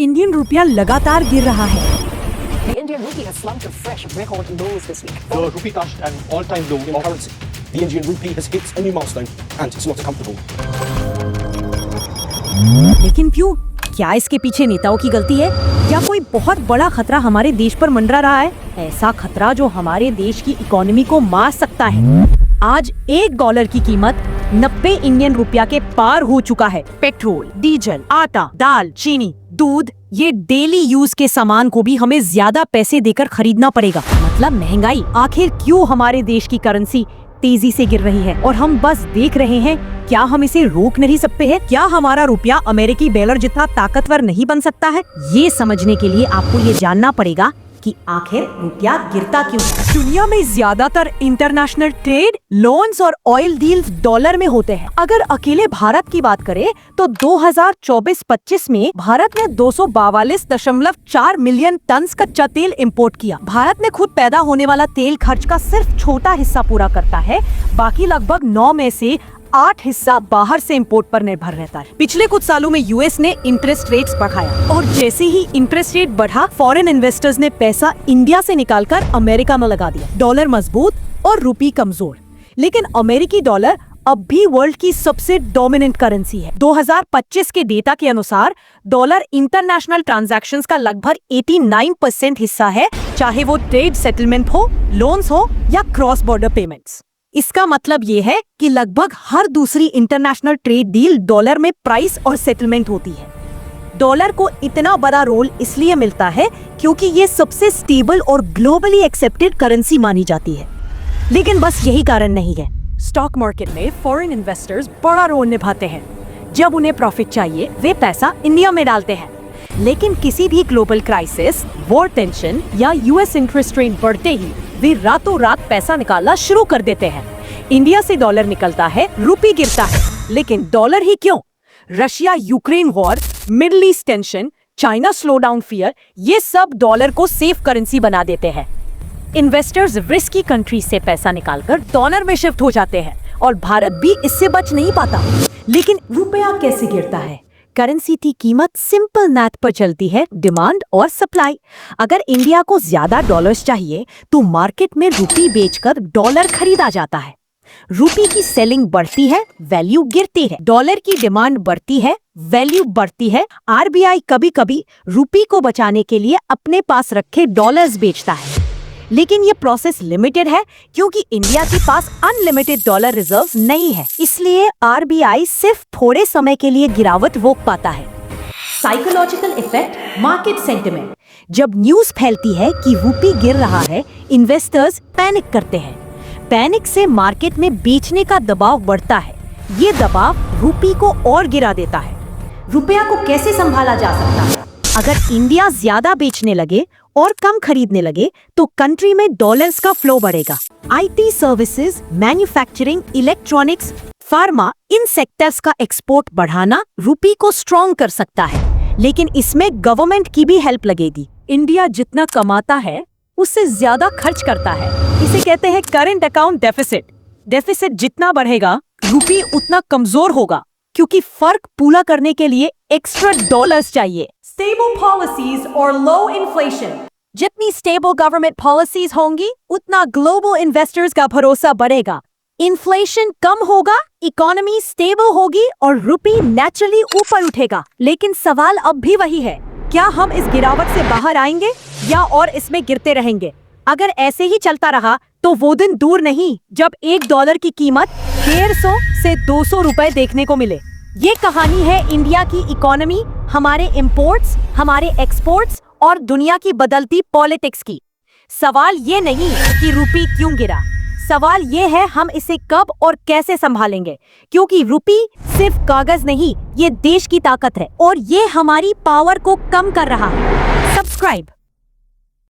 Indian रुपया लगातार गिर रहा है। The Indian rupee has slumped to fresh record lows this week. The rupee touched an all-time low in currency. The Indian rupee has hit a new milestone and it's not comfortable. लेकिन क्यों? क्या इसके पीछे नेताओं की गलती है? क्या कोई बहुत बड़ा खतरा हमारे देश पर मंडरा रहा है? ऐसा खतरा जो हमारे देश की इकोनॉमी को मार सकता है। आज $1 की कीमत 90 इंडियन रुपया के पार हो चुका है। पेट्रोल, डीजल, आटा, दाल, चीनी, दूध, ये डेली यूज के सामान को भी हमें ज्यादा पैसे देकर खरीदना पड़ेगा। मतलब महंगाई। आखिर क्यों हमारे देश की करेंसी तेजी से गिर रही है और हम बस देख रहे हैं? क्या हम इसे रोक नहीं सकते हैं? क्या हमारा रुपया अमेरिकी डॉलर जितना ताकतवर नहीं बन सकता है? ये समझने के लिए आपको ये जानना पड़ेगा कि आखिर रुपया गिरता क्यों है। दुनिया में ज्यादातर इंटरनेशनल ट्रेड, लोन्स और ऑयल डील्स डॉलर में होते हैं। अगर अकेले भारत की बात करें तो 2024-25 में भारत ने 242.4 मिलियन टन कच्चा तेल इंपोर्ट किया। भारत में खुद पैदा होने वाला तेल खर्च का सिर्फ छोटा हिस्सा पूरा करता है। बाकी लगभग 9 में से 8 हिस्सा बाहर से इंपोर्ट पर निर्भर रहता है। पिछले कुछ सालों में यूएस ने इंटरेस्ट रेट्स बढ़ाया और जैसे ही इंटरेस्ट रेट बढ़ा, फॉरेन इन्वेस्टर्स ने पैसा इंडिया से निकालकर अमेरिका में लगा दिया। डॉलर मजबूत और रुपी कमजोर, लेकिन अमेरिकी डॉलर अब भी वर्ल्ड की सबसे डोमिनेंट करेंसी है। 2025 के डेटा के अनुसार डॉलर इंटरनेशनल ट्रांजैक्शंस का लगभग 89% हिस्सा है, चाहे वो ट्रेड सेटलमेंट हो, लोन्स हो या क्रॉस बॉर्डर पेमेंट्स। इसका मतलब ये है कि लगभग हर दूसरी इंटरनेशनल ट्रेड डील डॉलर में प्राइस और सेटलमेंट होती है। डॉलर को इतना बड़ा रोल इसलिए मिलता है क्योंकि ये सबसे स्टेबल और ग्लोबली एक्सेप्टेड करेंसी मानी जाती है। लेकिन बस यही कारण नहीं है। स्टॉक मार्केट में फॉरेन इन्वेस्टर्स बड़ा रोल निभाते हैं। जब उन्हें प्रॉफिट चाहिए, वे पैसा इंडिया में डालते हैं। लेकिन किसी भी ग्लोबल क्राइसिस, वॉर टेंशन या यूएस इंटरेस्ट रेट बढ़ते ही वे रातों रात पैसा निकालना शुरू कर देते हैं। इंडिया से डॉलर निकलता है, रुपी गिरता है। लेकिन डॉलर ही क्यों? Russia Ukraine war, middle east tension, China slow down fear, ये सब डॉलर को सेफ करेंसी बना देते हैं। इन्वेस्टर्स रिस्की कंट्री से पैसा निकालकर डॉलर में शिफ्ट हो जाते हैं और भारत भी इससे बच नहीं पाता। लेकिन रुपया कैसे गिरता है? करेंसी की कीमत सिंपल मैथ पर चलती है, डिमांड और सप्लाई। अगर इंडिया को ज्यादा डॉलर्स चाहिए तो मार्केट में रुपी बेचकर डॉलर खरीदा जाता है। रुपी की सेलिंग बढ़ती है, वैल्यू गिरती है। डॉलर की डिमांड बढ़ती है, वैल्यू बढ़ती है। आरबीआई कभी कभी रुपी को बचाने के लिए अपने पास रखे डॉलर्स बेचता है, लेकिन ये प्रोसेस लिमिटेड है क्योंकि इंडिया के पास अनलिमिटेड डॉलर रिजर्व्स नहीं है। इसलिए आरबीआई सिर्फ थोड़े समय के लिए गिरावट रोक पाता है। Psychological effect, market sentiment. जब न्यूज़ फैलती है कि रुपी गिर रहा है, इन्वेस्टर्स पैनिक करते हैं। पैनिक से मार्केट में बेचने का दबाव बढ़ता है। ये दबाव रुपी को और गिरा देता है। रुपया को कैसे संभाला जा सकता है? अगर इंडिया ज्यादा बेचने लगे और कम खरीदने लगे तो कंट्री में डॉलर्स का फ्लो बढ़ेगा। IT services, manufacturing, electronics, pharma, in sectors का एक्सपोर्ट बढ़ाना रुपी को स्ट्रॉन्ग कर सकता है। लेकिन इसमें गवर्नमेंट की भी हेल्प लगेगी। इंडिया जितना कमाता है उससे ज्यादा खर्च करता है। इसे कहते हैं करंट अकाउंट डेफिसिट। डेफिसिट जितना बढ़ेगा, रुपी उतना कमजोर होगा क्योंकि फर्क पूरा करने के लिए एक्स्ट्रा डॉलर्स चाहिए। स्टेबल पॉलिसीज और लो इन्फ्लेशन। जितनी स्टेबल गवर्नमेंट पॉलिसीज होंगी उतना ग्लोबल इन्वेस्टर्स का भरोसा बढ़ेगा। इन्फ्लेशन कम होगा, इकोनॉमी स्टेबल होगी और रुपी नेचुरली ऊपर उठेगा। लेकिन सवाल अब भी वही है, क्या हम इस गिरावट से बाहर आएंगे या और इसमें गिरते रहेंगे? अगर ऐसे ही चलता रहा तो वो दिन दूर नहीं जब $1 की कीमत 150 से 200 रुपए देखने को मिले। ये कहानी है इंडिया की इकोनॉमी, हमारे इंपोर्ट्स, हमारे एक्सपोर्ट्स और दुनिया की बदलती पॉलिटिक्स की। सवाल ये नहीं कि रुपी क्यों गिरा, सवाल ये है हम इसे कब और कैसे संभालेंगे, क्योंकि रुपी सिर्फ कागज नहीं, ये देश की ताकत है और ये हमारी पावर को कम कर रहा है। सब्सक्राइब।